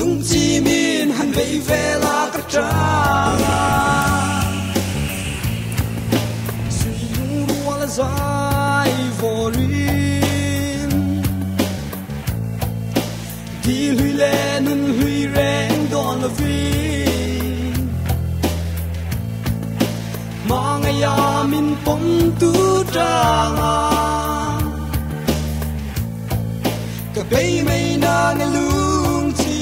lung chi min han vei ve la ka tra sui lung ru la zai vorin di hui le nun hui reng don la vi mang ya min pom tu tra ka bay mai na nga lung chi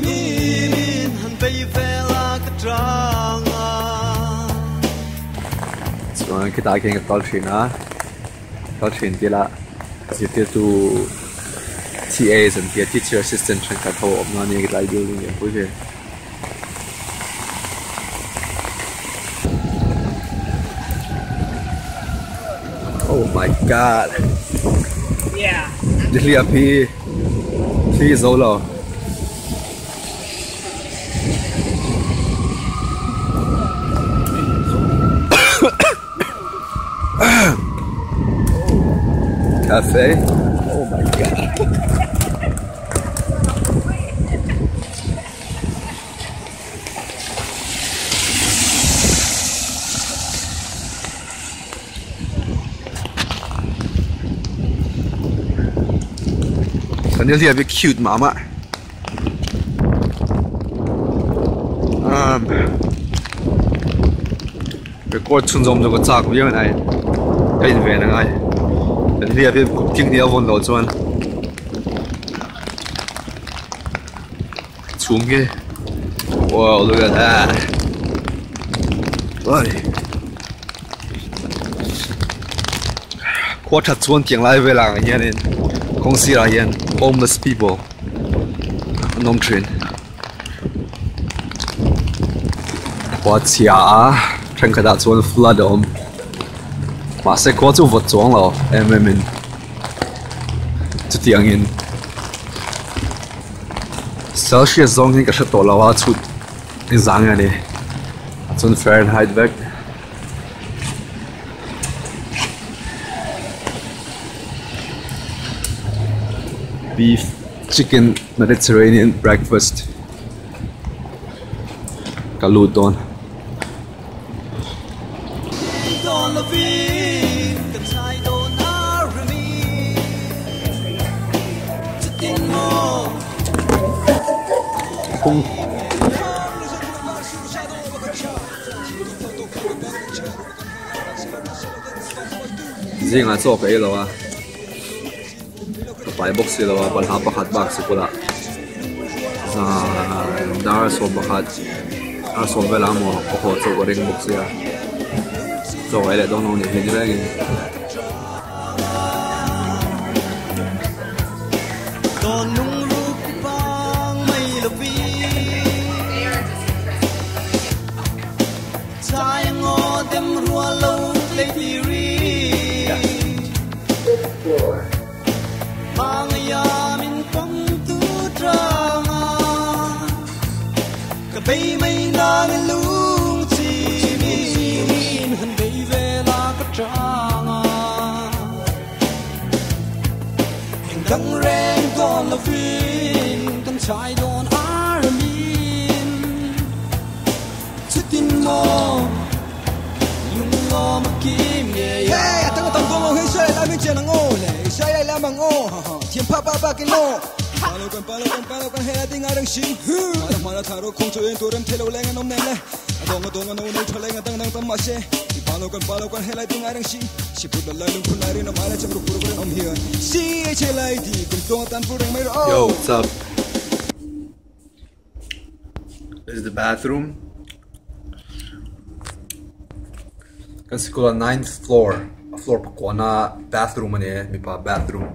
min han bay vela ka tranga so kita keng tol chin tila si te tu TAs and the teacher assistant chen ka tho om na ni kita building ye puje oh my god yeah Jadi api solo. Cafe. Oh my god. Kan dia lihat cute mama. Record chunjom jo ko chak wiang nai. Kai ve na ngai. Kan dia lihat cooking dia von lo chuan. Chungge. Wow, look at that. Oi. Quarter chuan tiang lai ve lang hian in. Kong si la hian homeless people nom train qua chia thang khada chuan flood om ma se ko chu vot chong lo em chu tiang in Celsius zone ni ka sha to lawa chu ni zang ani chun Fahrenheit vek beef chicken Mediterranean breakfast kaludon don la vi kan sai don army chicken mo kung zinga cho pe lo a pai box lo a ban ha pakhat box pula za dar so pakhat a so vela mo ko cho ring box ya so ele don no ni he dirang don nung ru pang mai lo vi sai ngo dem rua lo le ti ri mang ya min pom tu drama ka bay mai na lung chi min han bay ve la ka drama en dang ren don la fin kan chai don armin chitin mo yung lo ma kim ye ya tang tang dong hei sai la min chen ngo le sai la mang ngo thiên pa pa pa cái nô palo kan hela ting arang sing mala tharo khong chu en turam thelo leng nom nem le dong no no tholeng tang tang tam ma se palo kan hela ting arang sing si put la lung khunari na mala cham ru pur om here si che lai di kun tong tan pureng mai ro yo what's up this is the bathroom kan sikula 9th floor pa kona bathroom ane mi pa bathroom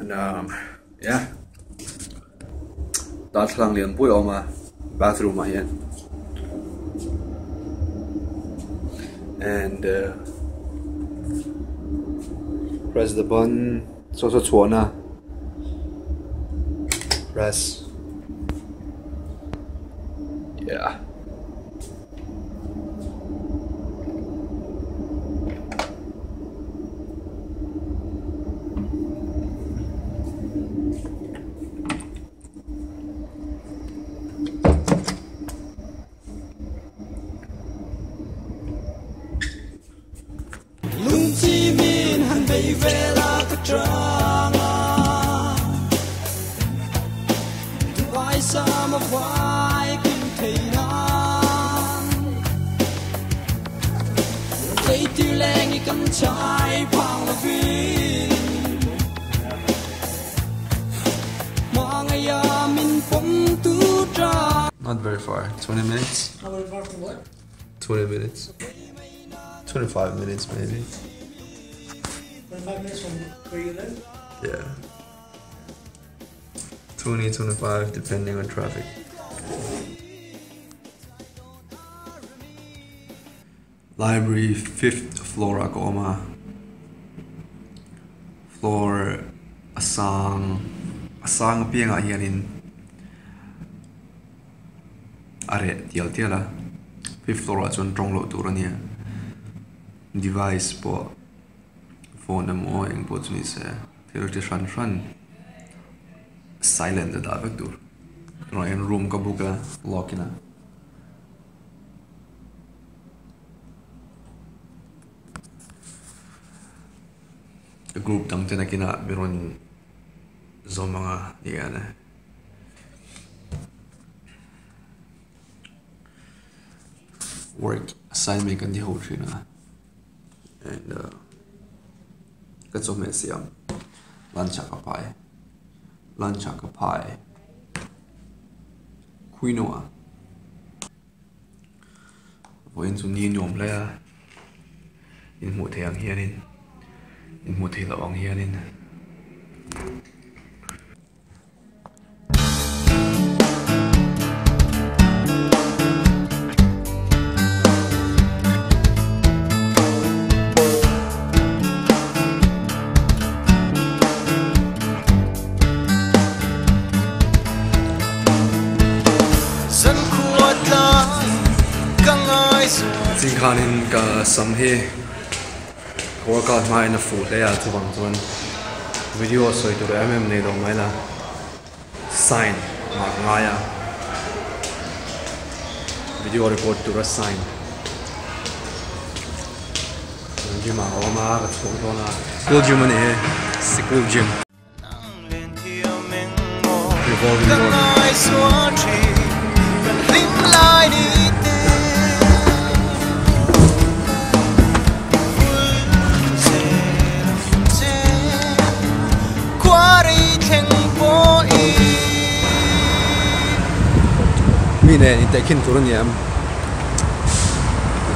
and yeah da thlang lian pui oma bathroom ma hian and press the button so chuana press yeah vela ka tranga tu vai sa ma vai kin thei nan cây tiêu leng i kam chai phang la vin mang ya min pom tu tra. Not very far. 20 minutes. How very far from what? 20 minutes. 25 minutes maybe. 25 minutes from where you live? Yeah. 20, 25 depending on traffic. Library 5th floor Akoma. Floor asang piang hianin are tiala 5th floor chon tonglo turania device po phone mo eng po chuni se thirty ran silent da vek dur no en room ka buka lockina a group tang tena kina biron zomanga diana work assignment kan di ho thina and cái chỗ mẹ xiêm lunch ka pie quinoa voin chu ni nyom le in mu thang hianin in mu thei lawang hianin chính khanin ka sam hi workout mai na fu le ya chuwang chuan video soi tur nei dong mai la sign ma nga ya video record tur a sign gym ma oma ka chong dona school gym ne school gym revolving door Mine ni takin turun yam.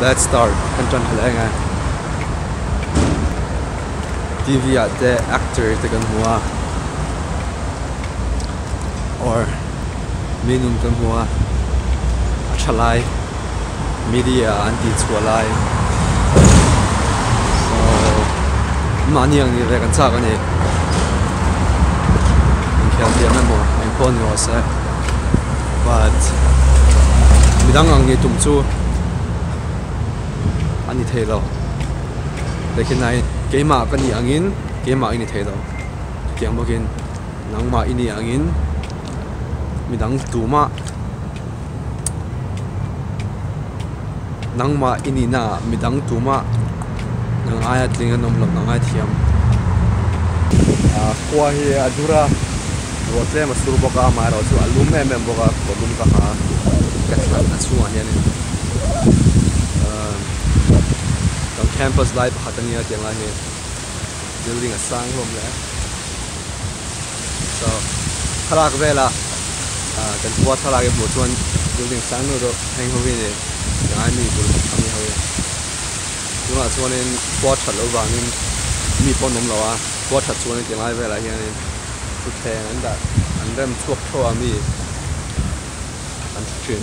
Let's start. Kantan halenga. TV at the actor takan hua. Or minum kan hua. Achalai. Media anti chualai. So mani ang ni rekan sa kan ni. Kaya dia memang impon yo sa. But midang ang ni tumchu ani thelo lekin nai keima kan ni angin keima ini thelo kyang bokin nangma ini angin midang tuma nangma ini na midang tuma nang ayat lingan nomlok nang ayat thiam kwa hi adura rotle masuru boka maro chu alum mem boka kolum ka ha katlan achua hian tang campus life hatania tianga he building a sang lom le so thalak vela kan kwa thalak e bo chuan building sang no ro hang ho ni ngai mi bul ami ho tuna chuan in kwa thalo wangin mi ponom lawa kwa that chuan in tianga vela hian tu theng an da an rem chuak tho ami an chin